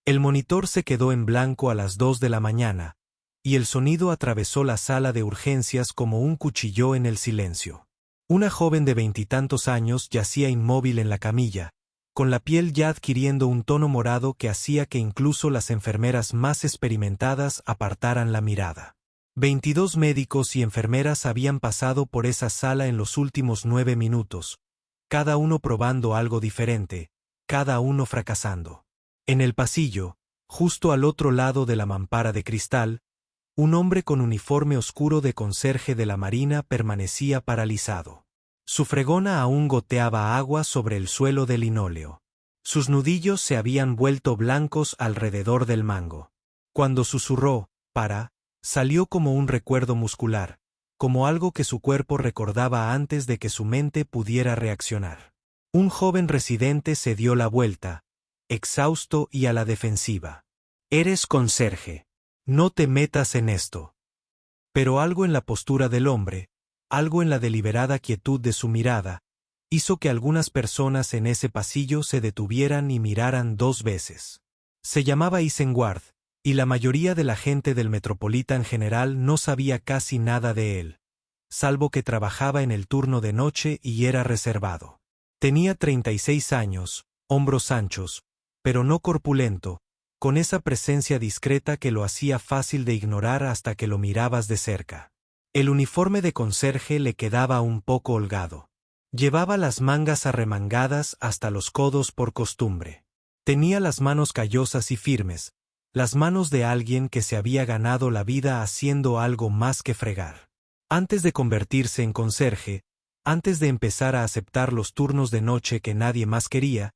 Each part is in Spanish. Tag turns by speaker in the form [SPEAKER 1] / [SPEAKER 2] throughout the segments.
[SPEAKER 1] El monitor se quedó en blanco a las 2 de la mañana, y el sonido atravesó la sala de urgencias como un cuchillo en el silencio. Una joven de 20 años yacía inmóvil en la camilla, con la piel ya adquiriendo un tono morado que hacía que incluso las enfermeras más experimentadas apartaran la mirada. 22 médicos y enfermeras habían pasado por esa sala en los últimos 9 minutos, cada uno probando algo diferente, cada uno fracasando. En el pasillo, justo al otro lado de la mampara de cristal, un hombre con uniforme oscuro de conserje de la Marina permanecía paralizado. Su fregona aún goteaba agua sobre el suelo de linóleo. Sus nudillos se habían vuelto blancos alrededor del mango. Cuando susurró, salió como un recuerdo muscular, como algo que su cuerpo recordaba antes de que su mente pudiera reaccionar. Un joven residente se dio la vuelta, exhausto y a la defensiva. «Eres conserje. No te metas en esto». Pero algo en la postura del hombre, algo en la deliberada quietud de su mirada, hizo que algunas personas en ese pasillo se detuvieran y miraran 2 veces. Se llamaba Isengard, y la mayoría de la gente del Metropolitan General no sabía casi nada de él, salvo que trabajaba en el turno de noche y era reservado. Tenía 36 años, hombros anchos, pero no corpulento, con esa presencia discreta que lo hacía fácil de ignorar hasta que lo mirabas de cerca. El uniforme de conserje le quedaba un poco holgado. Llevaba las mangas arremangadas hasta los codos por costumbre. Tenía las manos callosas y firmes, las manos de alguien que se había ganado la vida haciendo algo más que fregar. Antes de convertirse en conserje, antes de empezar a aceptar los turnos de noche que nadie más quería,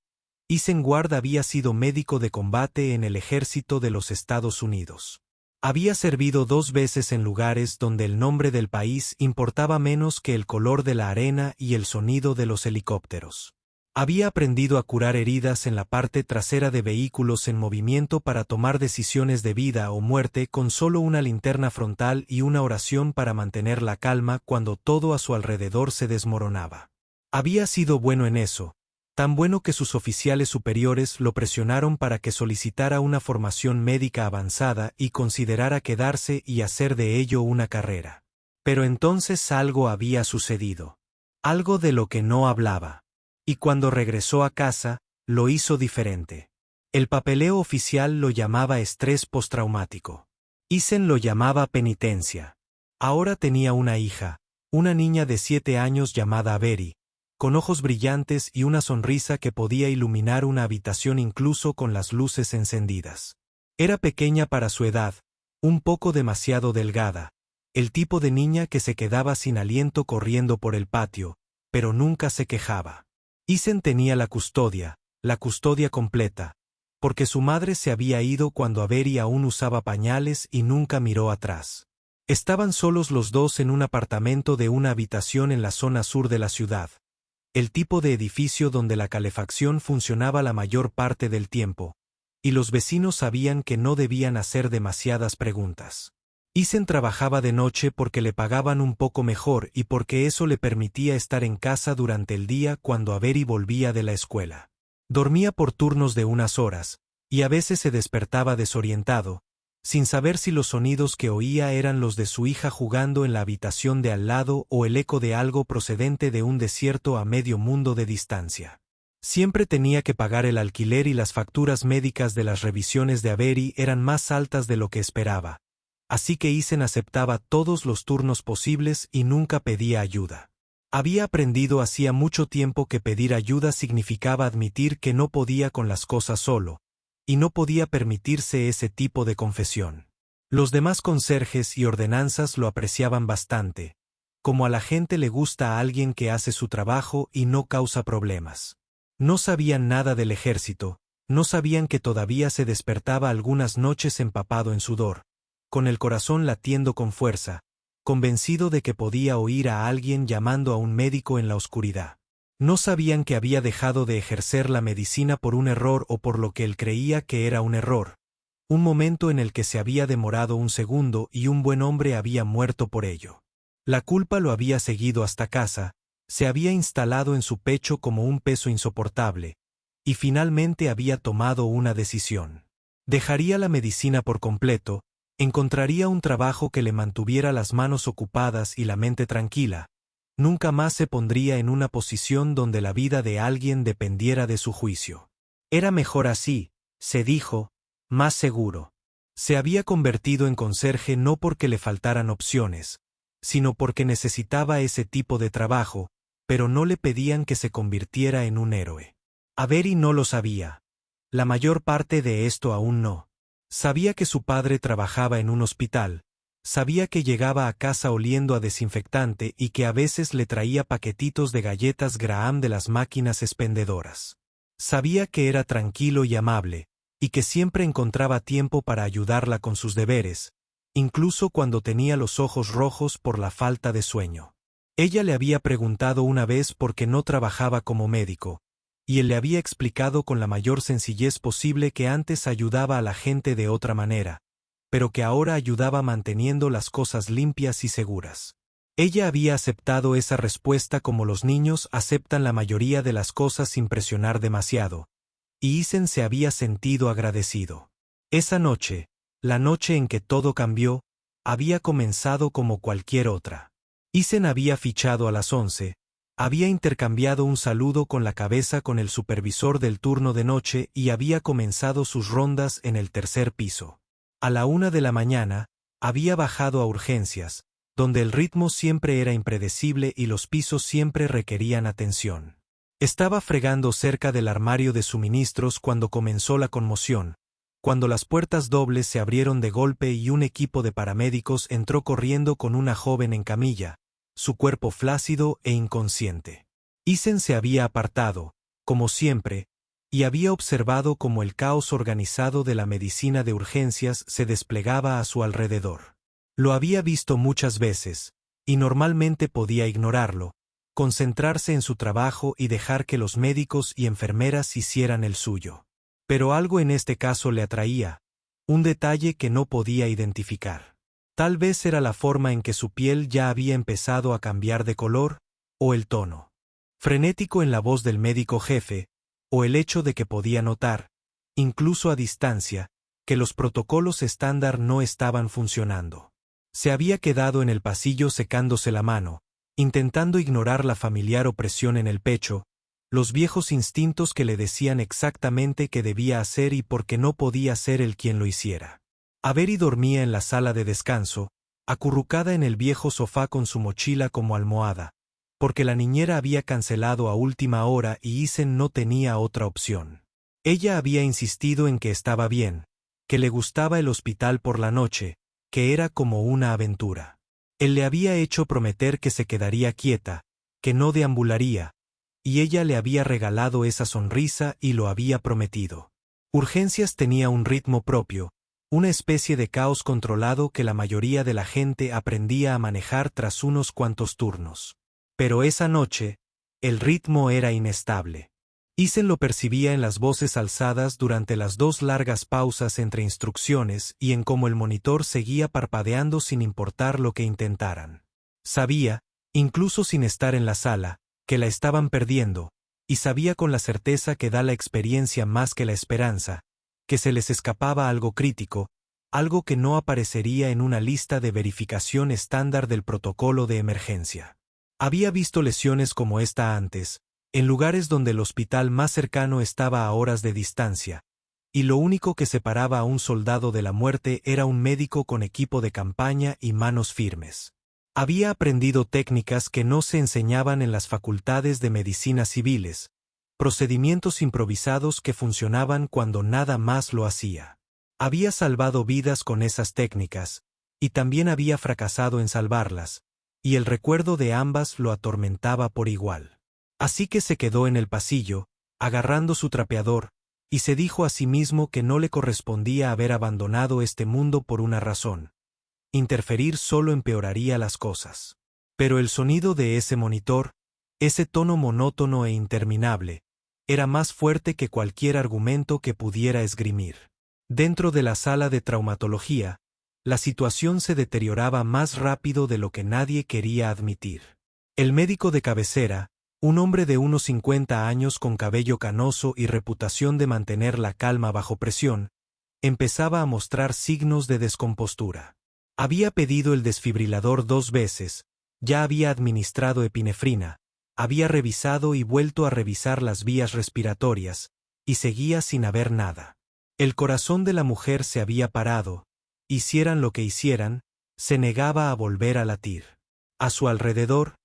[SPEAKER 1] Isengard había sido médico de combate en el ejército de los Estados Unidos. Había servido 2 veces en lugares donde el nombre del país importaba menos que el color de la arena y el sonido de los helicópteros. Había aprendido a curar heridas en la parte trasera de vehículos en movimiento para tomar decisiones de vida o muerte con solo una linterna frontal y una oración para mantener la calma cuando todo a su alrededor se desmoronaba. Había sido bueno en eso, tan bueno que sus oficiales superiores lo presionaron para que solicitara una formación médica avanzada y considerara quedarse y hacer de ello una carrera. Pero entonces algo había sucedido. Algo de lo que no hablaba. Y cuando regresó a casa, lo hizo diferente. El papeleo oficial lo llamaba estrés postraumático. Isen lo llamaba penitencia. Ahora tenía una hija, una niña de 7 años llamada Avery, con ojos brillantes y una sonrisa que podía iluminar una habitación incluso con las luces encendidas. Era pequeña para su edad, un poco demasiado delgada, el tipo de niña que se quedaba sin aliento corriendo por el patio, pero nunca se quejaba. Isen tenía la custodia completa, porque su madre se había ido cuando Avery aún usaba pañales y nunca miró atrás. Estaban solos los dos en un apartamento de una habitación en la zona sur de la ciudad, el tipo de edificio donde la calefacción funcionaba la mayor parte del tiempo, y los vecinos sabían que no debían hacer demasiadas preguntas. Isen trabajaba de noche porque le pagaban un poco mejor y porque eso le permitía estar en casa durante el día cuando Avery volvía de la escuela. Dormía por turnos de unas horas, y a veces se despertaba desorientado, sin saber si los sonidos que oía eran los de su hija jugando en la habitación de al lado o el eco de algo procedente de un desierto a medio mundo de distancia. Siempre tenía que pagar el alquiler y las facturas médicas de las revisiones de Avery eran más altas de lo que esperaba. Así que Isen aceptaba todos los turnos posibles y nunca pedía ayuda. Había aprendido hacía mucho tiempo que pedir ayuda significaba admitir que no podía con las cosas solo, y no podía permitirse ese tipo de confesión. Los demás conserjes y ordenanzas lo apreciaban bastante, como a la gente le gusta a alguien que hace su trabajo y no causa problemas. No sabían nada del ejército, no sabían que todavía se despertaba algunas noches empapado en sudor, con el corazón latiendo con fuerza, convencido de que podía oír a alguien llamando a un médico en la oscuridad. No sabían que había dejado de ejercer la medicina por un error o por lo que él creía que era un error, un momento en el que se había demorado un segundo y un buen hombre había muerto por ello. La culpa lo había seguido hasta casa, se había instalado en su pecho como un peso insoportable, y finalmente había tomado una decisión. Dejaría la medicina por completo, encontraría un trabajo que le mantuviera las manos ocupadas y la mente tranquila. Nunca más se pondría en una posición donde la vida de alguien dependiera de su juicio. Era mejor así, se dijo, más seguro. Se había convertido en conserje no porque le faltaran opciones, sino porque necesitaba ese tipo de trabajo, pero no le pedían que se convirtiera en un héroe. Avery no lo sabía. La mayor parte de esto aún no. Sabía que su padre trabajaba en un hospital, sabía que llegaba a casa oliendo a desinfectante y que a veces le traía paquetitos de galletas Graham de las máquinas expendedoras. Sabía que era tranquilo y amable, y que siempre encontraba tiempo para ayudarla con sus deberes, incluso cuando tenía los ojos rojos por la falta de sueño. Ella le había preguntado una vez por qué no trabajaba como médico, y él le había explicado con la mayor sencillez posible que antes ayudaba a la gente de otra manera, pero que ahora ayudaba manteniendo las cosas limpias y seguras. Ella había aceptado esa respuesta como los niños aceptan la mayoría de las cosas sin presionar demasiado, y Isen se había sentido agradecido. Esa noche, la noche en que todo cambió, había comenzado como cualquier otra. Isen había fichado a las 11, había intercambiado un saludo con la cabeza con el supervisor del turno de noche y había comenzado sus rondas en el tercer piso. A la 1 de la mañana, había bajado a urgencias, donde el ritmo siempre era impredecible y los pisos siempre requerían atención. Estaba fregando cerca del armario de suministros cuando comenzó la conmoción, cuando las puertas dobles se abrieron de golpe y un equipo de paramédicos entró corriendo con una joven en camilla, su cuerpo flácido e inconsciente. Isen se había apartado, como siempre, y había observado cómo el caos organizado de la medicina de urgencias se desplegaba a su alrededor. Lo había visto muchas veces, y normalmente podía ignorarlo, concentrarse en su trabajo y dejar que los médicos y enfermeras hicieran el suyo. Pero algo en este caso le atraía, un detalle que no podía identificar. Tal vez era la forma en que su piel ya había empezado a cambiar de color, o el tono frenético en la voz del médico jefe, o el hecho de que podía notar, incluso a distancia, que los protocolos estándar no estaban funcionando. Se había quedado en el pasillo secándose la mano, intentando ignorar la familiar opresión en el pecho, los viejos instintos que le decían exactamente qué debía hacer y por qué no podía ser él quien lo hiciera. Avery dormía en la sala de descanso, acurrucada en el viejo sofá con su mochila como almohada, porque la niñera había cancelado a última hora y Isen no tenía otra opción. Ella había insistido en que estaba bien, que le gustaba el hospital por la noche, que era como una aventura. Él le había hecho prometer que se quedaría quieta, que no deambularía, y ella le había regalado esa sonrisa y lo había prometido. Urgencias tenía un ritmo propio, una especie de caos controlado que la mayoría de la gente aprendía a manejar tras unos cuantos turnos. Pero esa noche, el ritmo era inestable. Isen lo percibía en las voces alzadas durante las 2 largas pausas entre instrucciones y en cómo el monitor seguía parpadeando sin importar lo que intentaran. Sabía, incluso sin estar en la sala, que la estaban perdiendo, y sabía con la certeza que da la experiencia más que la esperanza, que se les escapaba algo crítico, algo que no aparecería en una lista de verificación estándar del protocolo de emergencia. Había visto lesiones como esta antes, en lugares donde el hospital más cercano estaba a horas de distancia, y lo único que separaba a un soldado de la muerte era un médico con equipo de campaña y manos firmes. Había aprendido técnicas que no se enseñaban en las facultades de medicina civiles, procedimientos improvisados que funcionaban cuando nada más lo hacía. Había salvado vidas con esas técnicas, y también había fracasado en salvarlas, y el recuerdo de ambas lo atormentaba por igual. Así que se quedó en el pasillo, agarrando su trapeador, y se dijo a sí mismo que no le correspondía haber abandonado este mundo por una razón. Interferir solo empeoraría las cosas. Pero el sonido de ese monitor, ese tono monótono e interminable, era más fuerte que cualquier argumento que pudiera esgrimir. Dentro de la sala de traumatología, la situación se deterioraba más rápido de lo que nadie quería admitir. El médico de cabecera, un hombre de unos 50 años con cabello canoso y reputación de mantener la calma bajo presión, empezaba a mostrar signos de descompostura. Había pedido el desfibrilador 2 veces, ya había administrado epinefrina, había revisado y vuelto a revisar las vías respiratorias, y seguía sin haber nada. El corazón de la mujer se había parado, hicieran lo que hicieran, se negaba a volver a latir. A su alrededor,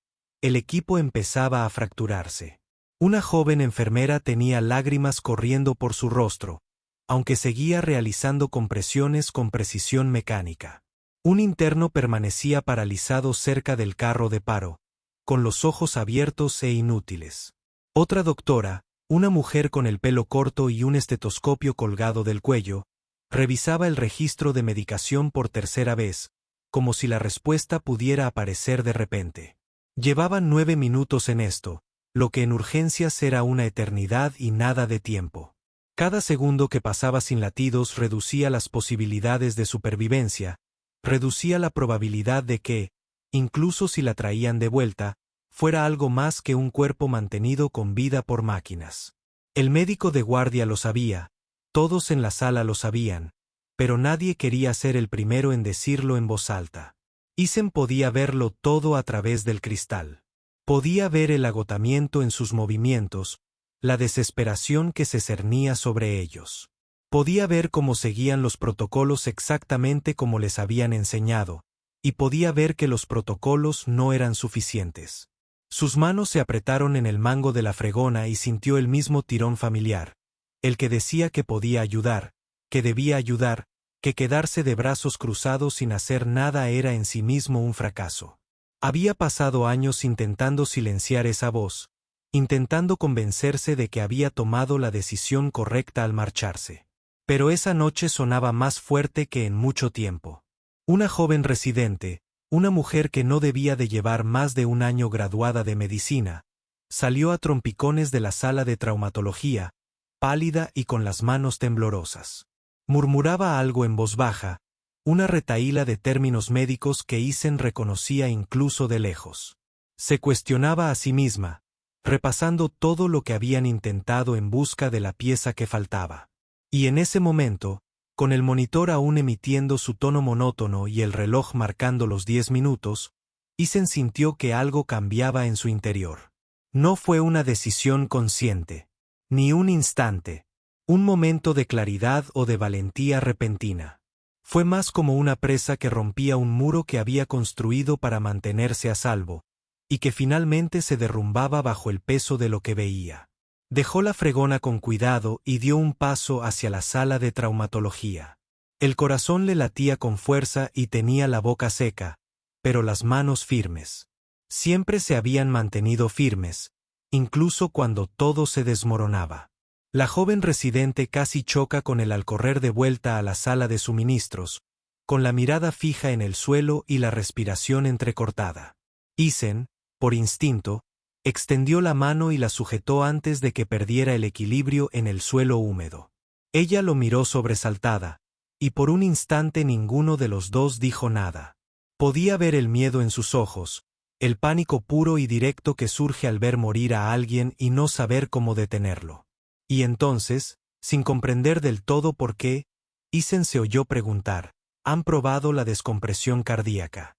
[SPEAKER 1] el equipo empezaba a fracturarse. Una joven enfermera tenía lágrimas corriendo por su rostro, aunque seguía realizando compresiones con precisión mecánica. Un interno permanecía paralizado cerca del carro de paro, con los ojos abiertos e inútiles. Otra doctora, una mujer con el pelo corto y un estetoscopio colgado del cuello, revisaba el registro de medicación por tercera vez, como si la respuesta pudiera aparecer de repente. Llevaban 9 minutos en esto, lo que en urgencias era una eternidad y nada de tiempo. Cada segundo que pasaba sin latidos reducía las posibilidades de supervivencia, reducía la probabilidad de que, incluso si la traían de vuelta, fuera algo más que un cuerpo mantenido con vida por máquinas. El médico de guardia lo sabía, todos en la sala lo sabían, pero nadie quería ser el primero en decirlo en voz alta. Isen podía verlo todo a través del cristal. Podía ver el agotamiento en sus movimientos, la desesperación que se cernía sobre ellos. Podía ver cómo seguían los protocolos exactamente como les habían enseñado, y podía ver que los protocolos no eran suficientes. Sus manos se apretaron en el mango de la fregona y sintió el mismo tirón familiar, el que decía que podía ayudar, que debía ayudar, que quedarse de brazos cruzados sin hacer nada era en sí mismo un fracaso. Había pasado años intentando silenciar esa voz, intentando convencerse de que había tomado la decisión correcta al marcharse. Pero esa noche sonaba más fuerte que en mucho tiempo. Una joven residente, una mujer que no debía de llevar más de un año graduada de medicina, salió a trompicones de la sala de traumatología, pálida y con las manos temblorosas. Murmuraba algo en voz baja, una retahíla de términos médicos que Isen reconocía incluso de lejos. Se cuestionaba a sí misma, repasando todo lo que habían intentado en busca de la pieza que faltaba. Y en ese momento, con el monitor aún emitiendo su tono monótono y el reloj marcando los 10 minutos, Isen sintió que algo cambiaba en su interior. No fue una decisión consciente, ni un instante, un momento de claridad o de valentía repentina. Fue más como una presa que rompía un muro que había construido para mantenerse a salvo, y que finalmente se derrumbaba bajo el peso de lo que veía. Dejó la fregona con cuidado y dio un paso hacia la sala de traumatología. El corazón le latía con fuerza y tenía la boca seca, pero las manos firmes. Siempre se habían mantenido firmes, incluso cuando todo se desmoronaba. La joven residente casi choca con él al correr de vuelta a la sala de suministros, con la mirada fija en el suelo y la respiración entrecortada. Isen, por instinto, extendió la mano y la sujetó antes de que perdiera el equilibrio en el suelo húmedo. Ella lo miró sobresaltada, y por un instante ninguno de los dos dijo nada. Podía ver el miedo en sus ojos, el pánico puro y directo que surge al ver morir a alguien y no saber cómo detenerlo. Y entonces, sin comprender del todo por qué, Isen se oyó preguntar, ¿han probado la descompresión cardíaca?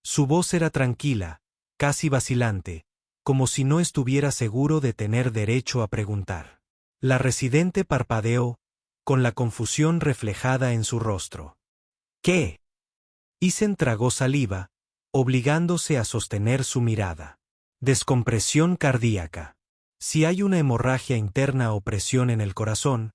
[SPEAKER 1] Su voz era tranquila, casi vacilante, como si no estuviera seguro de tener derecho a preguntar. La residente parpadeó, con la confusión reflejada en su rostro. ¿Qué? Isen tragó saliva, obligándose a sostener su mirada. Descompresión cardíaca. Si hay una hemorragia interna o presión en el corazón,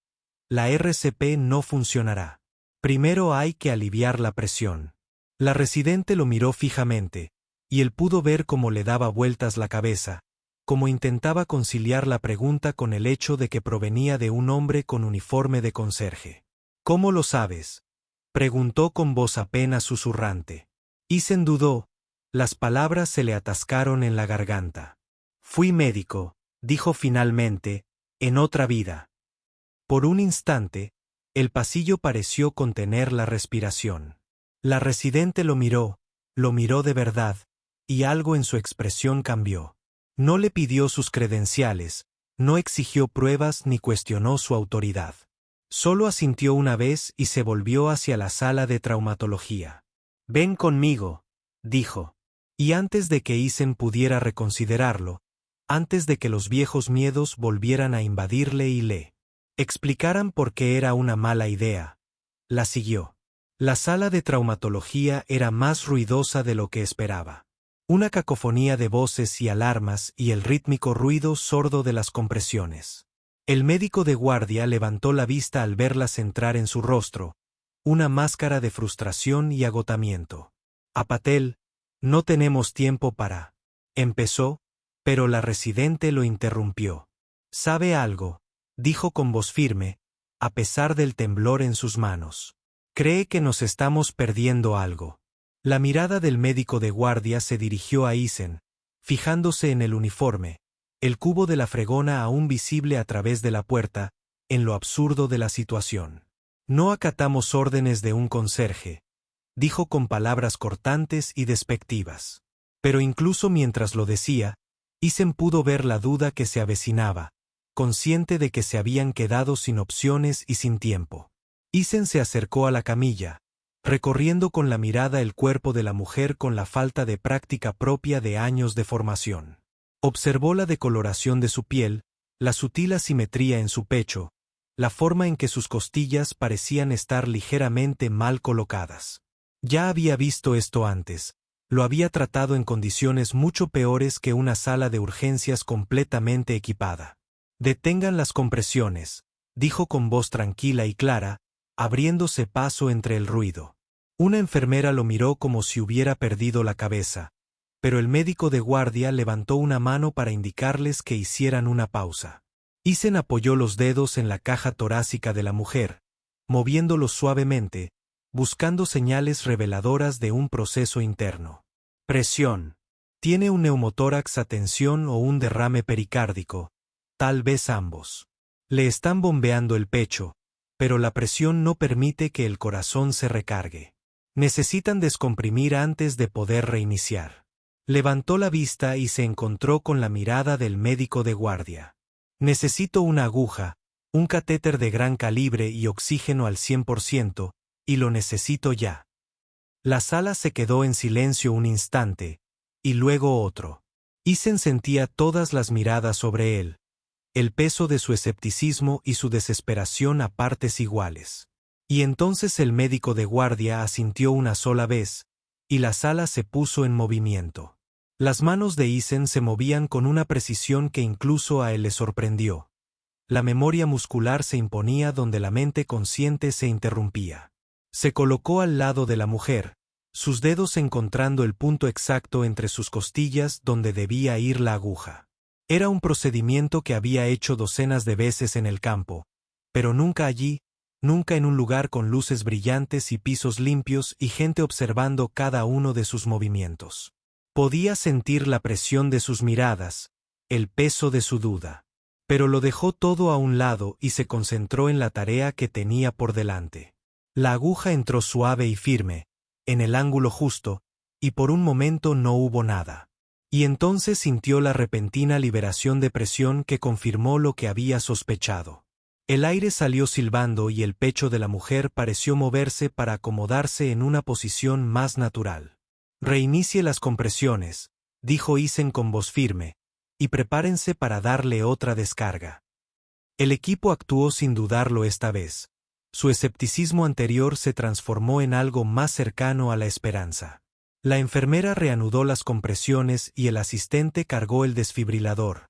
[SPEAKER 1] la RCP no funcionará. Primero hay que aliviar la presión. La residente lo miró fijamente, y él pudo ver cómo le daba vueltas la cabeza, cómo intentaba conciliar la pregunta con el hecho de que provenía de un hombre con uniforme de conserje. ¿Cómo lo sabes?, preguntó con voz apenas susurrante. Isen dudó, las palabras se le atascaron en la garganta. Fui médico, dijo finalmente, en otra vida. Por un instante, el pasillo pareció contener la respiración. La residente lo miró de verdad, y algo en su expresión cambió. No le pidió sus credenciales, no exigió pruebas ni cuestionó su autoridad. Solo asintió una vez y se volvió hacia la sala de traumatología. «Ven conmigo», dijo. Y antes de que Isen pudiera reconsiderarlo, antes de que los viejos miedos volvieran a invadirle y le explicaran por qué era una mala idea, la siguió. La sala de traumatología era más ruidosa de lo que esperaba. Una cacofonía de voces y alarmas y el rítmico ruido sordo de las compresiones. El médico de guardia levantó la vista al verlas entrar en su rostro, una máscara de frustración y agotamiento. «A Patel, no tenemos tiempo para...» empezó, pero la residente lo interrumpió. «¿Sabe algo?», dijo con voz firme, a pesar del temblor en sus manos. «Cree que nos estamos perdiendo algo». La mirada del médico de guardia se dirigió a Isen, fijándose en el uniforme, el cubo de la fregona aún visible a través de la puerta, en lo absurdo de la situación. «No acatamos órdenes de un conserje», dijo con palabras cortantes y despectivas. Pero incluso mientras lo decía, Isen pudo ver la duda que se avecinaba, consciente de que se habían quedado sin opciones y sin tiempo. Isen se acercó a la camilla, recorriendo con la mirada el cuerpo de la mujer con la falta de práctica propia de años de formación. Observó la decoloración de su piel, la sutil asimetría en su pecho, la forma en que sus costillas parecían estar ligeramente mal colocadas. Ya había visto esto antes, lo había tratado en condiciones mucho peores que una sala de urgencias completamente equipada. «Detengan las compresiones», dijo con voz tranquila y clara, abriéndose paso entre el ruido. Una enfermera lo miró como si hubiera perdido la cabeza, pero el médico de guardia levantó una mano para indicarles que hicieran una pausa. Isen apoyó los dedos en la caja torácica de la mujer, moviéndolos suavemente, buscando señales reveladoras de un proceso interno. «Presión. Tiene un neumotórax a tensión o un derrame pericárdico, tal vez ambos. Le están bombeando el pecho, pero la presión no permite que el corazón se recargue. Necesitan descomprimir antes de poder reiniciar». Levantó la vista y se encontró con la mirada del médico de guardia. «Necesito una aguja, un catéter de gran calibre y oxígeno al 100%, y lo necesito ya». La sala se quedó en silencio un instante, y luego otro. Isen sentía todas las miradas sobre él, el peso de su escepticismo y su desesperación a partes iguales. Y entonces el médico de guardia asintió una sola vez, y la sala se puso en movimiento. Las manos de Isen se movían con una precisión que incluso a él le sorprendió. La memoria muscular se imponía donde la mente consciente se interrumpía. Se colocó al lado de la mujer, sus dedos encontrando el punto exacto entre sus costillas donde debía ir la aguja. Era un procedimiento que había hecho docenas de veces en el campo, pero nunca allí, nunca en un lugar con luces brillantes y pisos limpios y gente observando cada uno de sus movimientos. Podía sentir la presión de sus miradas, el peso de su duda. Pero lo dejó todo a un lado y se concentró en la tarea que tenía por delante. La aguja entró suave y firme, en el ángulo justo, y por un momento no hubo nada. Y entonces sintió la repentina liberación de presión que confirmó lo que había sospechado. El aire salió silbando y el pecho de la mujer pareció moverse para acomodarse en una posición más natural. «Reinicie las compresiones», dijo Isen con voz firme, «y prepárense para darle otra descarga». El equipo actuó sin dudarlo esta vez. Su escepticismo anterior se transformó en algo más cercano a la esperanza. La enfermera reanudó las compresiones y el asistente cargó el desfibrilador.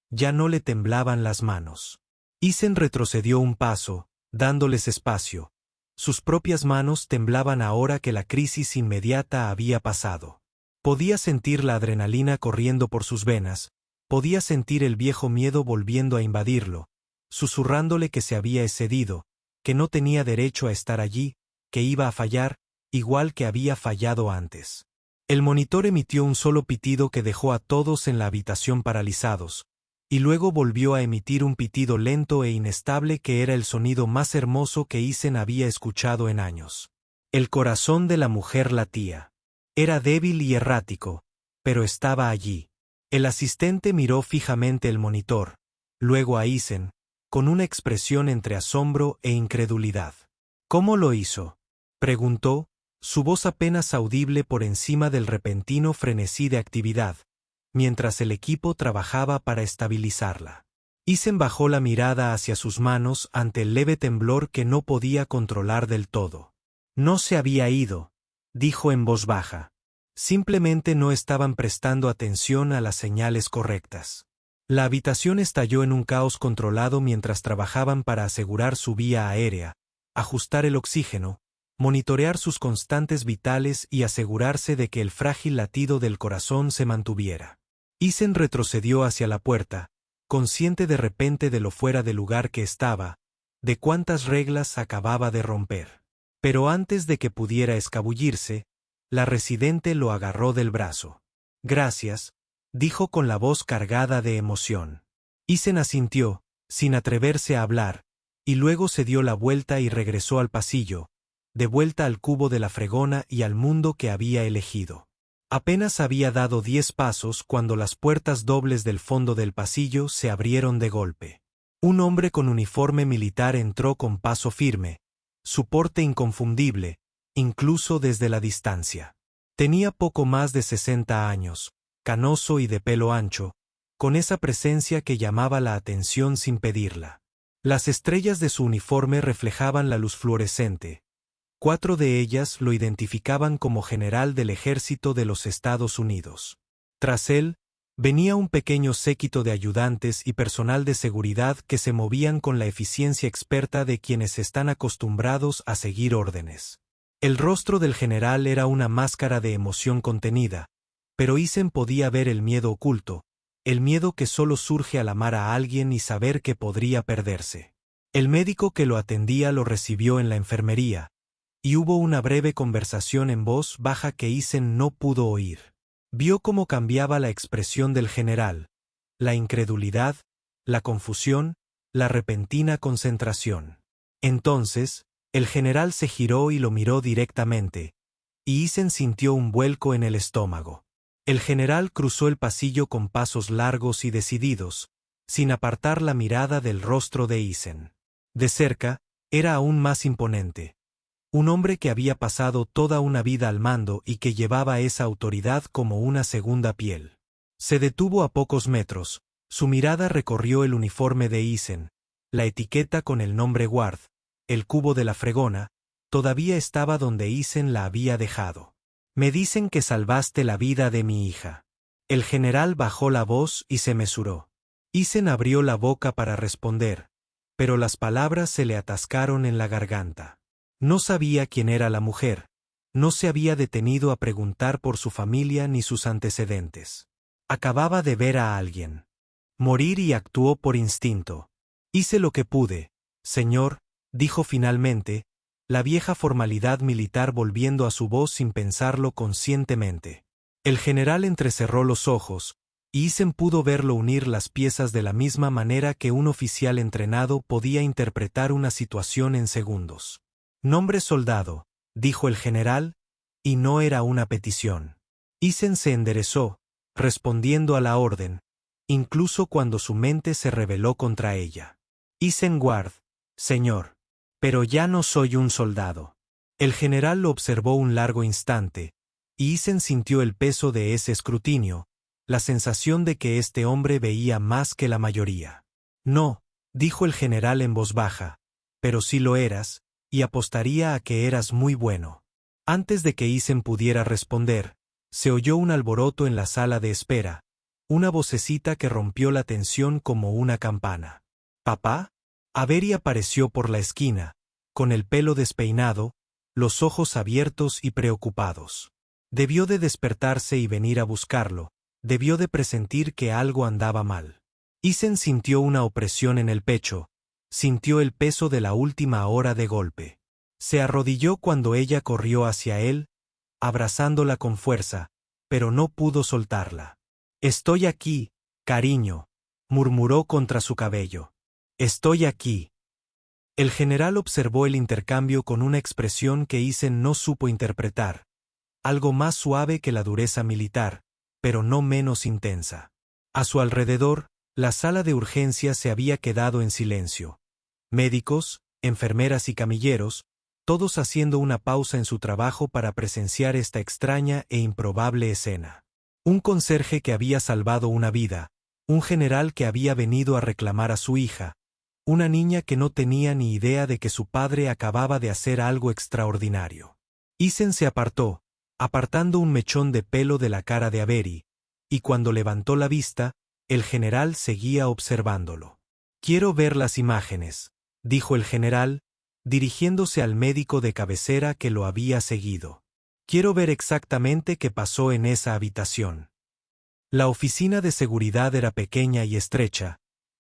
[SPEAKER 1] Ya no le temblaban las manos. Isen retrocedió un paso, dándoles espacio. Sus propias manos temblaban ahora que la crisis inmediata había pasado. Podía sentir la adrenalina corriendo por sus venas, podía sentir el viejo miedo volviendo a invadirlo, susurrándole que se había excedido, que no tenía derecho a estar allí, que iba a fallar, igual que había fallado antes. El monitor emitió un solo pitido que dejó a todos en la habitación paralizados, y luego volvió a emitir un pitido lento e inestable que era el sonido más hermoso que Isen había escuchado en años. El corazón de la mujer latía. Era débil y errático, pero estaba allí. El asistente miró fijamente el monitor, luego a Isen, con una expresión entre asombro e incredulidad. ¿Cómo lo hizo?, preguntó, su voz apenas audible por encima del repentino frenesí de actividad, mientras el equipo trabajaba para estabilizarla. Isen bajó la mirada hacia sus manos ante el leve temblor que no podía controlar del todo. No se había ido, dijo en voz baja. Simplemente no estaban prestando atención a las señales correctas. La habitación estalló en un caos controlado mientras trabajaban para asegurar su vía aérea, ajustar el oxígeno, monitorear sus constantes vitales y asegurarse de que el frágil latido del corazón se mantuviera. Isen retrocedió hacia la puerta, consciente de repente de lo fuera de lugar que estaba, de cuántas reglas acababa de romper. Pero antes de que pudiera escabullirse, la residente lo agarró del brazo. «Gracias», dijo con la voz cargada de emoción. Isen asintió, sin atreverse a hablar, y luego se dio la vuelta y regresó al pasillo, de vuelta al cubo de la fregona y al mundo que había elegido. Apenas había dado 10 pasos cuando las puertas dobles del fondo del pasillo se abrieron de golpe. Un hombre con uniforme militar entró con paso firme, su porte inconfundible, incluso desde la distancia. Tenía poco más de 60 años, canoso y de pelo ancho, con esa presencia que llamaba la atención sin pedirla. Las estrellas de su uniforme reflejaban la luz fluorescente. 4 de ellas lo identificaban como general del ejército de los Estados Unidos. Tras él, venía un pequeño séquito de ayudantes y personal de seguridad que se movían con la eficiencia experta de quienes están acostumbrados a seguir órdenes. El rostro del general era una máscara de emoción contenida, pero Isen podía ver el miedo oculto, el miedo que solo surge al amar a alguien y saber que podría perderse. El médico que lo atendía lo recibió en la enfermería, y hubo una breve conversación en voz baja que Isen no pudo oír. Vio cómo cambiaba la expresión del general, la incredulidad, la confusión, la repentina concentración. Entonces, el general se giró y lo miró directamente, y Isen sintió un vuelco en el estómago. El general cruzó el pasillo con pasos largos y decididos, sin apartar la mirada del rostro de Isen. De cerca, era aún más imponente. Un hombre que había pasado toda una vida al mando y que llevaba esa autoridad como una segunda piel. Se detuvo a pocos metros, su mirada recorrió el uniforme de Isen, la etiqueta con el nombre Ward, el cubo de la fregona, todavía estaba donde Isen la había dejado. «Me dicen que salvaste la vida de mi hija». El general bajó la voz y se mesuró. Isen abrió la boca para responder, pero las palabras se le atascaron en la garganta. No sabía quién era la mujer, no se había detenido a preguntar por su familia ni sus antecedentes. Acababa de ver a alguien morir y actuó por instinto. «Hice lo que pude, señor», dijo finalmente, la vieja formalidad militar volviendo a su voz sin pensarlo conscientemente. El general entrecerró los ojos, y Isen pudo verlo unir las piezas de la misma manera que un oficial entrenado podía interpretar una situación en segundos. «Nombre soldado», dijo el general, y no era una petición. Isen se enderezó, respondiendo a la orden, incluso cuando su mente se rebeló contra ella. «Isen Ward, señor. Pero ya no soy un soldado». El general lo observó un largo instante, y Isen sintió el peso de ese escrutinio, la sensación de que este hombre veía más que la mayoría. «No», dijo el general en voz baja, «pero sí lo eras, y apostaría a que eras muy bueno». Antes de que Isen pudiera responder, se oyó un alboroto en la sala de espera, una vocecita que rompió la tensión como una campana. «¿Papá?». Avery apareció por la esquina, con el pelo despeinado, los ojos abiertos y preocupados. Debió de despertarse y venir a buscarlo, debió de presentir que algo andaba mal. Isen sintió una opresión en el pecho, sintió el peso de la última hora de golpe. Se arrodilló cuando ella corrió hacia él, abrazándola con fuerza, pero no pudo soltarla. «Estoy aquí, cariño», murmuró contra su cabello. «Estoy aquí». El general observó el intercambio con una expresión que Isen no supo interpretar, algo más suave que la dureza militar, pero no menos intensa. A su alrededor, La sala de urgencias se había quedado en silencio. Médicos, enfermeras y camilleros, todos haciendo una pausa en su trabajo para presenciar esta extraña e improbable escena. Un conserje que había salvado una vida, un general que había venido a reclamar a su hija, una niña que no tenía ni idea de que su padre acababa de hacer algo extraordinario. Isen se apartó, apartando un mechón de pelo de la cara de Avery, y cuando levantó la vista, el general seguía observándolo. «Quiero ver las imágenes», dijo el general, dirigiéndose al médico de cabecera que lo había seguido. «Quiero ver exactamente qué pasó en esa habitación». La oficina de seguridad era pequeña y estrecha,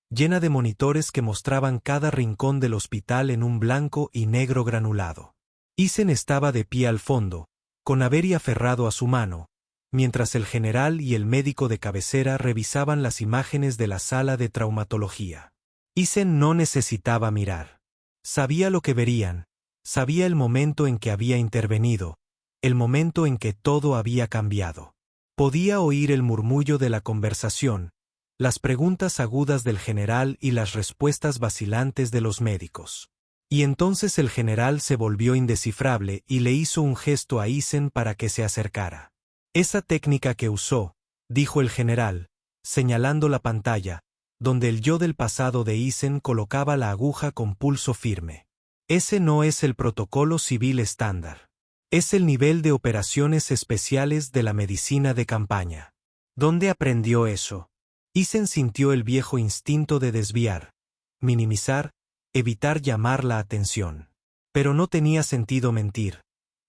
[SPEAKER 1] llena de monitores que mostraban cada rincón del hospital en un blanco y negro granulado. Isen estaba de pie al fondo, con Avery aferrado a su mano, mientras el general y el médico de cabecera revisaban las imágenes de la sala de traumatología. Isen no necesitaba mirar. Sabía lo que verían, sabía el momento en que había intervenido, el momento en que todo había cambiado. Podía oír el murmullo de la conversación, las preguntas agudas del general y las respuestas vacilantes de los médicos. Y entonces el general se volvió indescifrable y le hizo un gesto a Isen para que se acercara. «Esa técnica que usó», dijo el general, señalando la pantalla, donde el yo del pasado de Isen colocaba la aguja con pulso firme. «Ese no es el protocolo civil estándar. Es el nivel de operaciones especiales de la medicina de campaña». «¿Dónde aprendió eso?» Isen sintió el viejo instinto de desviar, minimizar, evitar llamar la atención. Pero no tenía sentido mentir.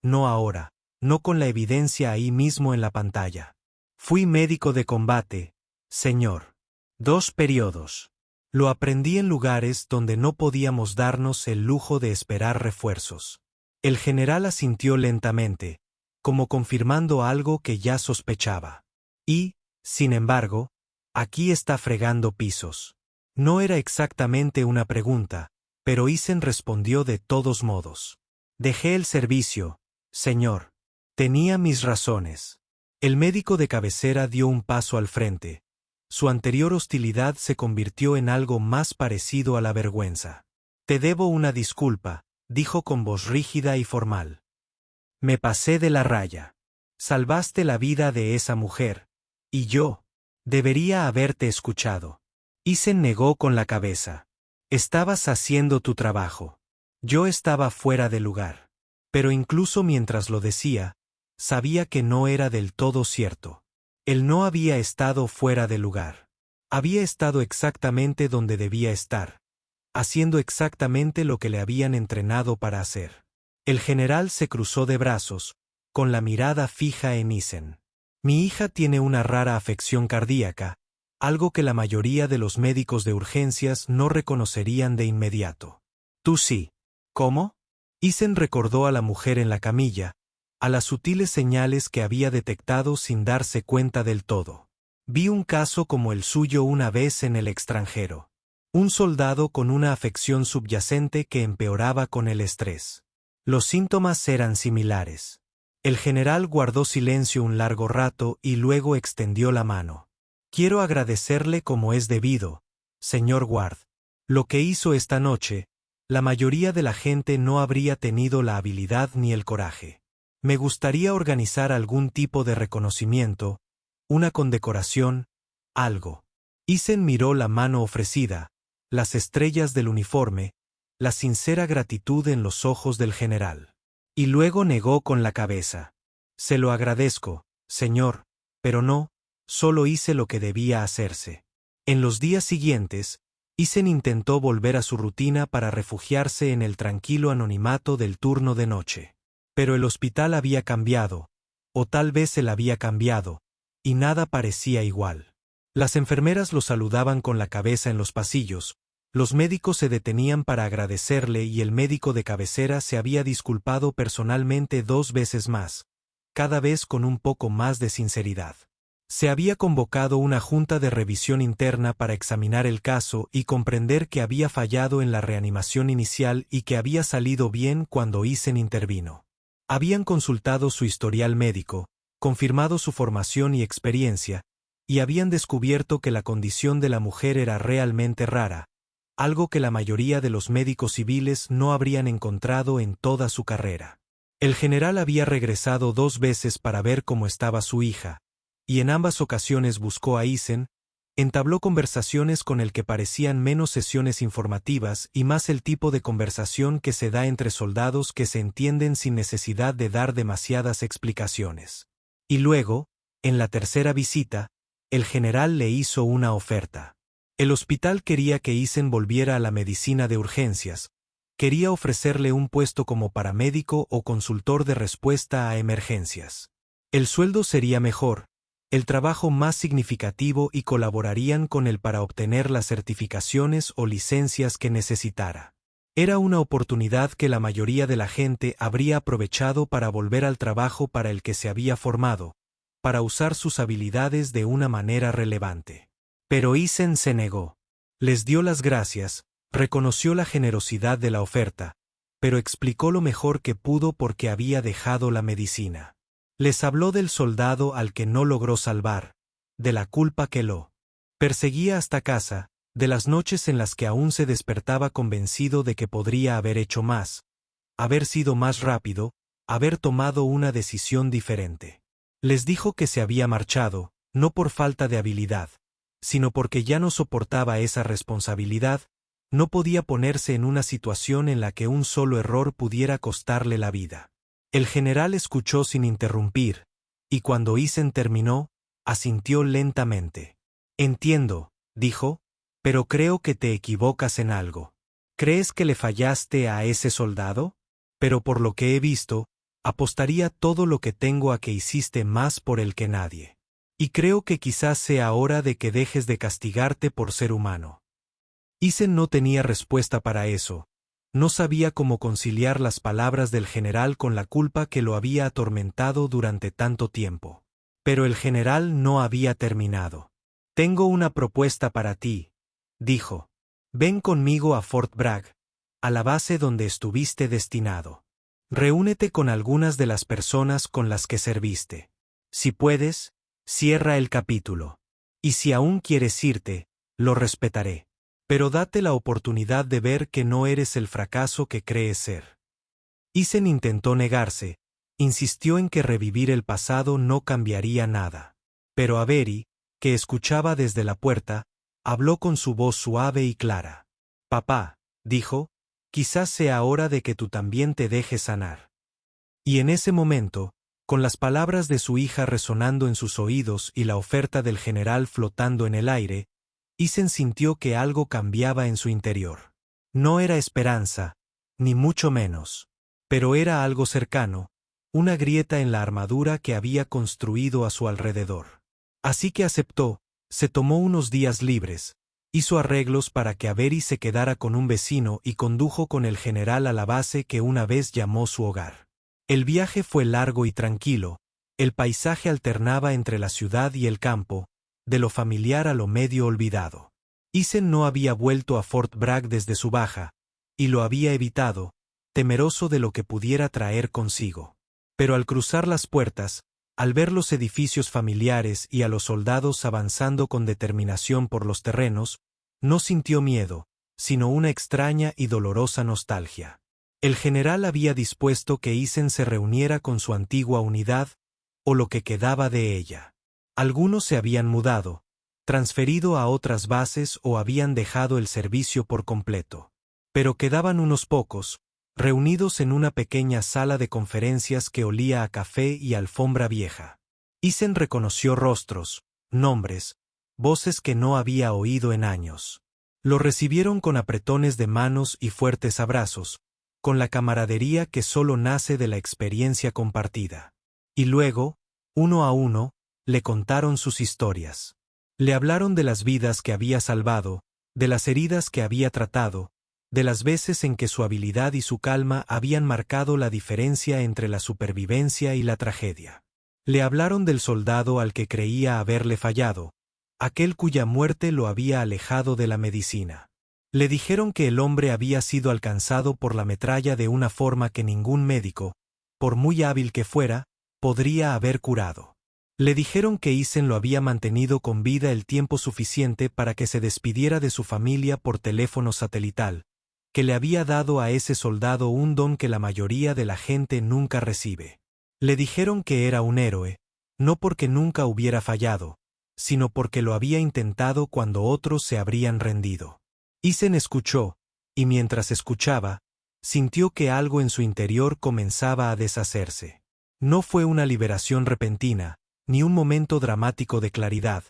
[SPEAKER 1] No ahora, no con la evidencia ahí mismo en la pantalla. «Fui médico de combate, señor. 2 periodos. Lo aprendí en lugares donde no podíamos darnos el lujo de esperar refuerzos». El general asintió lentamente, como confirmando algo que ya sospechaba. «Y, sin embargo, aquí está fregando pisos». No era exactamente una pregunta, pero Isen respondió de todos modos. «Dejé el servicio, señor. Tenía mis razones». El médico de cabecera dio un paso al frente. Su anterior hostilidad se convirtió en algo más parecido a la vergüenza. «Te debo una disculpa», dijo con voz rígida y formal. «Me pasé de la raya. Salvaste la vida de esa mujer, y yo debería haberte escuchado». Isen negó con la cabeza. «Estabas haciendo tu trabajo. Yo estaba fuera de lugar». Pero incluso mientras lo decía, sabía que no era del todo cierto. Él no había estado fuera de lugar. Había estado exactamente donde debía estar, haciendo exactamente lo que le habían entrenado para hacer. El general se cruzó de brazos, con la mirada fija en Isen. «Mi hija tiene una rara afección cardíaca, algo que la mayoría de los médicos de urgencias no reconocerían de inmediato. Tú sí». «¿Cómo?» Isen recordó a la mujer en la camilla, a las sutiles señales que había detectado sin darse cuenta del todo. «Vi un caso como el suyo una vez en el extranjero. Un soldado con una afección subyacente que empeoraba con el estrés. Los síntomas eran similares». El general guardó silencio un largo rato y luego extendió la mano. «Quiero agradecerle como es debido, señor Ward. Lo que hizo esta noche, la mayoría de la gente no habría tenido la habilidad ni el coraje. Me gustaría organizar algún tipo de reconocimiento, una condecoración, algo». Isen miró la mano ofrecida, las estrellas del uniforme, la sincera gratitud en los ojos del general. Y luego negó con la cabeza. «Se lo agradezco, señor, pero no, solo hice lo que debía hacerse». En los días siguientes, Isen intentó volver a su rutina para refugiarse en el tranquilo anonimato del turno de noche. Pero el hospital había cambiado, o tal vez él había cambiado, y nada parecía igual. Las enfermeras lo saludaban con la cabeza en los pasillos, los médicos se detenían para agradecerle y el médico de cabecera se había disculpado personalmente 2 veces más, cada vez con un poco más de sinceridad. Se había convocado una junta de revisión interna para examinar el caso y comprender que había fallado en la reanimación inicial y que había salido bien cuando Isen intervino. Habían consultado su historial médico, confirmado su formación y experiencia, y habían descubierto que la condición de la mujer era realmente rara, algo que la mayoría de los médicos civiles no habrían encontrado en toda su carrera. El general había regresado 2 veces para ver cómo estaba su hija, y en ambas ocasiones buscó a Eisen, entabló conversaciones con el que parecían menos sesiones informativas y más el tipo de conversación que se da entre soldados que se entienden sin necesidad de dar demasiadas explicaciones. Y luego, en la tercera visita, el general le hizo una oferta. El hospital quería que Eisen volviera a la medicina de urgencias, quería ofrecerle un puesto como paramédico o consultor de respuesta a emergencias. El sueldo sería mejor, el trabajo más significativo y colaborarían con él para obtener las certificaciones o licencias que necesitara. Era una oportunidad que la mayoría de la gente habría aprovechado para volver al trabajo para el que se había formado, para usar sus habilidades de una manera relevante. Pero Eisen se negó. Les dio las gracias, reconoció la generosidad de la oferta, pero explicó lo mejor que pudo por qué había dejado la medicina. Les habló del soldado al que no logró salvar, de la culpa que lo perseguía hasta casa, de las noches en las que aún se despertaba convencido de que podría haber hecho más, haber sido más rápido, haber tomado una decisión diferente. Les dijo que se había marchado, no por falta de habilidad, sino porque ya no soportaba esa responsabilidad, no podía ponerse en una situación en la que un solo error pudiera costarle la vida. El general escuchó sin interrumpir, y cuando Eisen terminó, asintió lentamente. Entiendo, dijo, pero creo que te equivocas en algo. ¿Crees que le fallaste a ese soldado? Pero por lo que he visto, apostaría todo lo que tengo a que hiciste más por él que nadie. Y creo que quizás sea hora de que dejes de castigarte por ser humano. Eisen no tenía respuesta para eso. No sabía cómo conciliar las palabras del general con la culpa que lo había atormentado durante tanto tiempo. Pero el general no había terminado. Tengo una propuesta para ti, dijo. Ven conmigo a Fort Bragg, a la base donde estuviste destinado. Reúnete con algunas de las personas con las que serviste. Si puedes, cierra el capítulo. Y si aún quieres irte, lo respetaré. Pero date la oportunidad de ver que no eres el fracaso que crees ser. Eisen intentó negarse, insistió en que revivir el pasado no cambiaría nada. Pero Avery, que escuchaba desde la puerta, habló con su voz suave y clara. Papá, dijo, quizás sea hora de que tú también te dejes sanar. Y en ese momento, con las palabras de su hija resonando en sus oídos y la oferta del general flotando en el aire, Eisen sintió que algo cambiaba en su interior. No era esperanza, ni mucho menos, pero era algo cercano, una grieta en la armadura que había construido a su alrededor. Así que aceptó, se tomó unos días libres, hizo arreglos para que Avery se quedara con un vecino y condujo con el general a la base que una vez llamó su hogar. El viaje fue largo y tranquilo, el paisaje alternaba entre la ciudad y el campo, de lo familiar a lo medio olvidado. Eisen no había vuelto a Fort Bragg desde su baja, y lo había evitado, temeroso de lo que pudiera traer consigo. Pero al cruzar las puertas, al ver los edificios familiares y a los soldados avanzando con determinación por los terrenos, no sintió miedo, sino una extraña y dolorosa nostalgia. El general había dispuesto que Eisen se reuniera con su antigua unidad, o lo que quedaba de ella. Algunos se habían mudado, transferido a otras bases o habían dejado el servicio por completo. Pero quedaban unos pocos, reunidos en una pequeña sala de conferencias que olía a café y alfombra vieja. Eisen reconoció rostros, nombres, voces que no había oído en años. Lo recibieron con apretones de manos y fuertes abrazos, con la camaradería que solo nace de la experiencia compartida. Y luego, uno a uno, le contaron sus historias. Le hablaron de las vidas que había salvado, de las heridas que había tratado, de las veces en que su habilidad y su calma habían marcado la diferencia entre la supervivencia y la tragedia. Le hablaron del soldado al que creía haberle fallado, aquel cuya muerte lo había alejado de la medicina. Le dijeron que el hombre había sido alcanzado por la metralla de una forma que ningún médico, por muy hábil que fuera, podría haber curado. Le dijeron que Isen lo había mantenido con vida el tiempo suficiente para que se despidiera de su familia por teléfono satelital, que le había dado a ese soldado un don que la mayoría de la gente nunca recibe. Le dijeron que era un héroe, no porque nunca hubiera fallado, sino porque lo había intentado cuando otros se habrían rendido. Isen escuchó, y mientras escuchaba, sintió que algo en su interior comenzaba a deshacerse. No fue una liberación repentina, ni un momento dramático de claridad,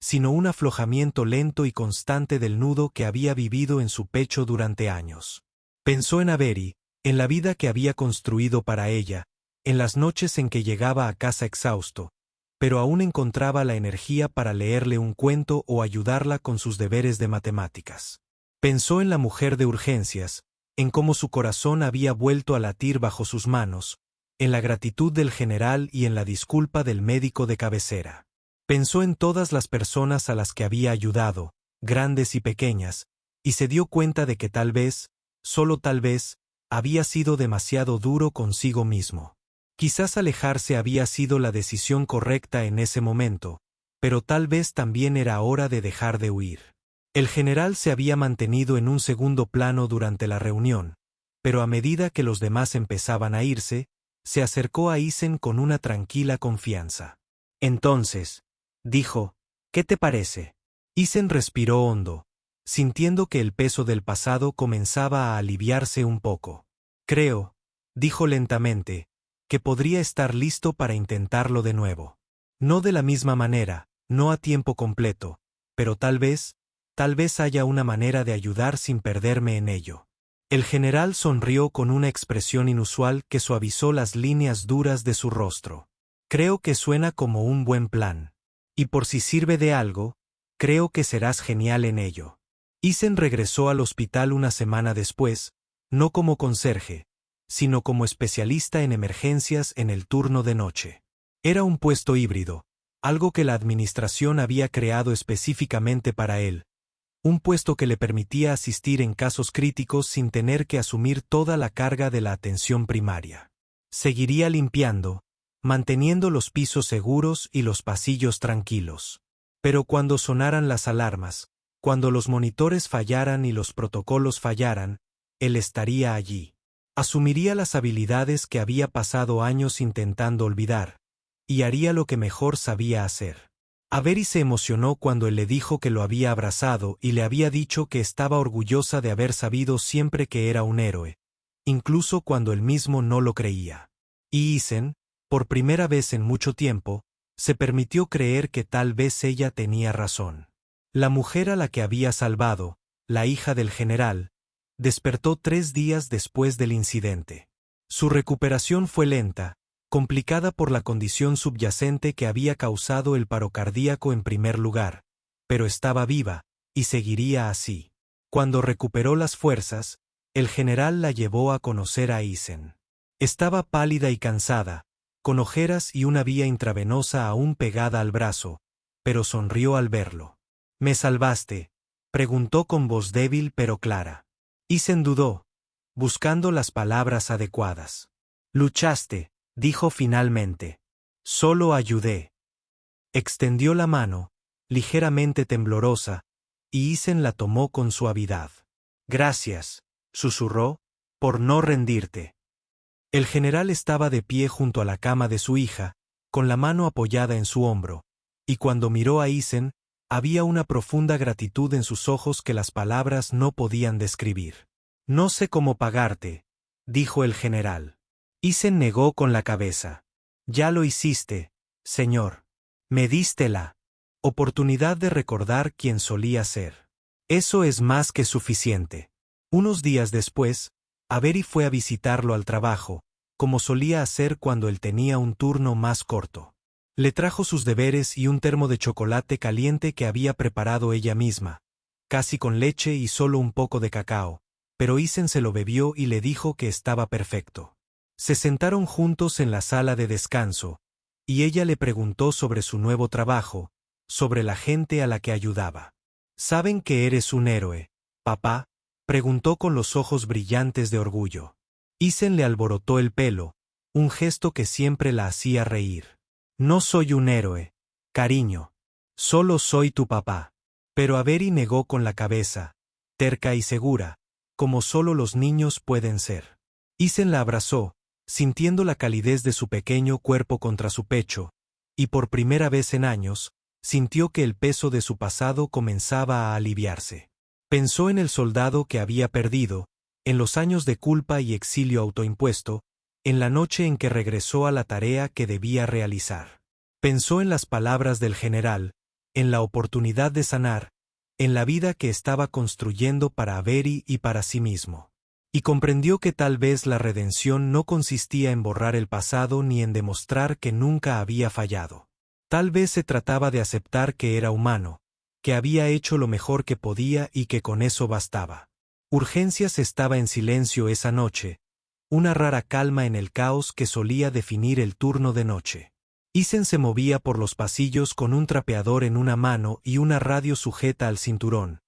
[SPEAKER 1] sino un aflojamiento lento y constante del nudo que había vivido en su pecho durante años. Pensó en Avery, en la vida que había construido para ella, en las noches en que llegaba a casa exhausto, pero aún encontraba la energía para leerle un cuento o ayudarla con sus deberes de matemáticas. Pensó en la mujer de urgencias, en cómo su corazón había vuelto a latir bajo sus manos, en la gratitud del general y en la disculpa del médico de cabecera. Pensó en todas las personas a las que había ayudado, grandes y pequeñas, y se dio cuenta de que tal vez, solo tal vez, había sido demasiado duro consigo mismo. Quizás alejarse había sido la decisión correcta en ese momento, pero tal vez también era hora de dejar de huir. El general se había mantenido en un segundo plano durante la reunión, pero a medida que los demás empezaban a irse, se acercó a Isen con una tranquila confianza. Entonces, dijo, ¿qué te parece? Isen respiró hondo, sintiendo que el peso del pasado comenzaba a aliviarse un poco. Creo, dijo lentamente, que podría estar listo para intentarlo de nuevo. No de la misma manera, no a tiempo completo, pero tal vez haya una manera de ayudar sin perderme en ello. El general sonrió con una expresión inusual que suavizó las líneas duras de su rostro. Creo que suena como un buen plan. Y por si sirve de algo, creo que serás genial en ello. Isen regresó al hospital una semana después, no como conserje, sino como especialista en emergencias en el turno de noche. Era un puesto híbrido, algo que la administración había creado específicamente para él. Un puesto que le permitía asistir en casos críticos sin tener que asumir toda la carga de la atención primaria. Seguiría limpiando, manteniendo los pisos seguros y los pasillos tranquilos. Pero cuando sonaran las alarmas, cuando los monitores fallaran y los protocolos fallaran, él estaría allí. Asumiría las habilidades que había pasado años intentando olvidar, y haría lo que mejor sabía hacer. Avery se emocionó cuando él le dijo que lo había abrazado y le había dicho que estaba orgullosa de haber sabido siempre que era un héroe, incluso cuando él mismo no lo creía. Y Isen, por primera vez en mucho tiempo, se permitió creer que tal vez ella tenía razón. La mujer a la que había salvado, la hija del general, despertó 3 días después del incidente. Su recuperación fue lenta, complicada por la condición subyacente que había causado el paro cardíaco en primer lugar, pero estaba viva, y seguiría así. Cuando recuperó las fuerzas, el general la llevó a conocer a Isen. Estaba pálida y cansada, con ojeras y una vía intravenosa aún pegada al brazo, pero sonrió al verlo. ¿Me salvaste?, preguntó con voz débil pero clara. Isen dudó, buscando las palabras adecuadas. Luchaste, dijo finalmente. Solo ayudé. Extendió la mano, ligeramente temblorosa, y Isen la tomó con suavidad. Gracias, susurró, por no rendirte. El general estaba de pie junto a la cama de su hija, con la mano apoyada en su hombro, y cuando miró a Isen, había una profunda gratitud en sus ojos que las palabras no podían describir. No sé cómo pagarte, dijo el general. Isen negó con la cabeza. Ya lo hiciste, señor. Me diste la oportunidad de recordar quién solía ser. Eso es más que suficiente. Unos días después, Avery fue a visitarlo al trabajo, como solía hacer cuando él tenía un turno más corto. Le trajo sus deberes y un termo de chocolate caliente que había preparado ella misma, casi con leche y solo un poco de cacao, pero Isen se lo bebió y le dijo que estaba perfecto. Se sentaron juntos en la sala de descanso, y ella le preguntó sobre su nuevo trabajo, sobre la gente a la que ayudaba. «¿Saben que eres un héroe, papá?», preguntó con los ojos brillantes de orgullo. Isen le alborotó el pelo, un gesto que siempre la hacía reír. No soy un héroe, cariño. Solo soy tu papá. Pero Avery negó con la cabeza, terca y segura, como solo los niños pueden ser. Ethan la abrazó, sintiendo la calidez de su pequeño cuerpo contra su pecho, y por primera vez en años, sintió que el peso de su pasado comenzaba a aliviarse. Pensó en el soldado que había perdido, en los años de culpa y exilio autoimpuesto, en la noche en que regresó a la tarea que debía realizar. Pensó en las palabras del general, en la oportunidad de sanar, en la vida que estaba construyendo para Avery y para sí mismo. Y comprendió que tal vez la redención no consistía en borrar el pasado ni en demostrar que nunca había fallado. Tal vez se trataba de aceptar que era humano, que había hecho lo mejor que podía y que con eso bastaba. Urgencias estaba en silencio esa noche, una rara calma en el caos que solía definir el turno de noche. Ethan se movía por los pasillos con un trapeador en una mano y una radio sujeta al cinturón,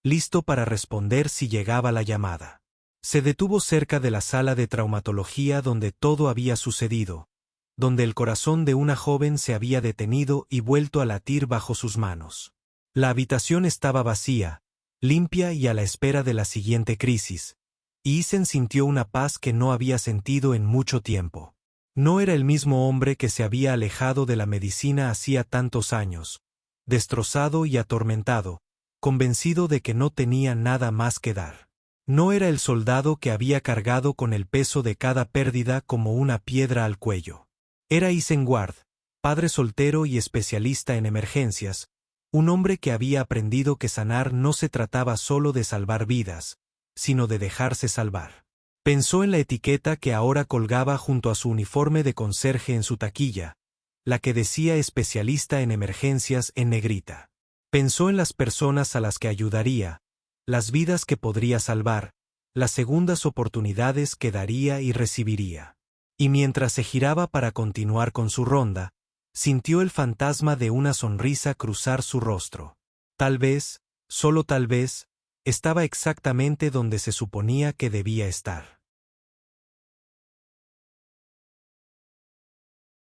[SPEAKER 1] listo para responder si llegaba la llamada. Se detuvo cerca de la sala de traumatología donde todo había sucedido, donde el corazón de una joven se había detenido y vuelto a latir bajo sus manos. La habitación estaba vacía, limpia y a la espera de la siguiente crisis, y Ethan sintió una paz que no había sentido en mucho tiempo. No era el mismo hombre que se había alejado de la medicina hacía tantos años, destrozado y atormentado, convencido de que no tenía nada más que dar. No era el soldado que había cargado con el peso de cada pérdida como una piedra al cuello. Era Ethan Ward, padre soltero y especialista en emergencias, un hombre que había aprendido que sanar no se trataba solo de salvar vidas, sino de dejarse salvar. Pensó en la etiqueta que ahora colgaba junto a su uniforme de conserje en su taquilla, la que decía especialista en emergencias en negrita. Pensó en las personas a las que ayudaría, las vidas que podría salvar, las segundas oportunidades que daría y recibiría. Y mientras se giraba para continuar con su ronda, sintió el fantasma de una sonrisa cruzar su rostro. Tal vez, solo tal vez, estaba exactamente donde se suponía que debía estar.